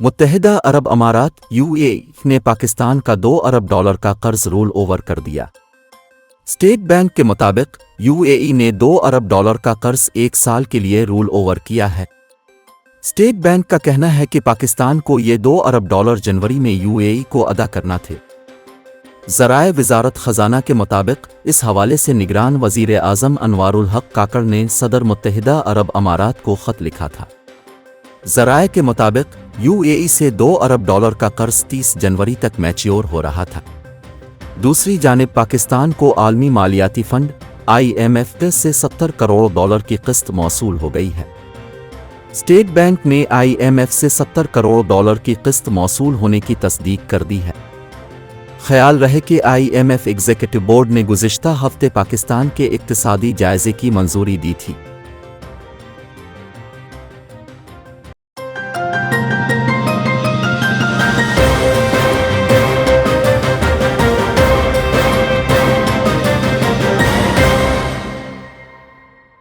मुत्तहिदा अरब अमारात यूएई ने पाकिस्तान का $2 अरब का कर्ज रोल ओवर कर दिया। स्टेट बैंक के मुताबिक यूएई ने $2 अरब का कर्ज 1 साल के लिए रोल ओवर किया है। स्टेट बैंक का कहना है कि पाकिस्तान को ये $2 अरब जनवरी में यूएई को अदा करना थे। ज़राए वज़ारत ख़ज़ाना के मुताबिक इस हवाले से निगरान वज़ीर आज़म अनवारुल हक काकड़ ने सदर मुत्तहिदा अरब अमारात को ख़त लिखा था। ज़राए के मुताबिक यूएई से $2 अरब का कर्ज 30 जनवरी तक मैच्योर हो रहा था। दूसरी जानिब पाकिस्तान को आलमी मालियाती फ़ंड IMF से $70 करोड़ की क़िस्त मौसूल हो गई है। स्टेट बैंक ने IMF से $70 करोड़ की क़िस्त मौसूल होने की तस्दीक कर दी है। ख्याल रहे कि IMF एग्जीक्यूटिव बोर्ड ने गुज़िश्ता हफ्ते पाकिस्तान के इक़्तिसादी जायज़े की मंजूरी दी थी।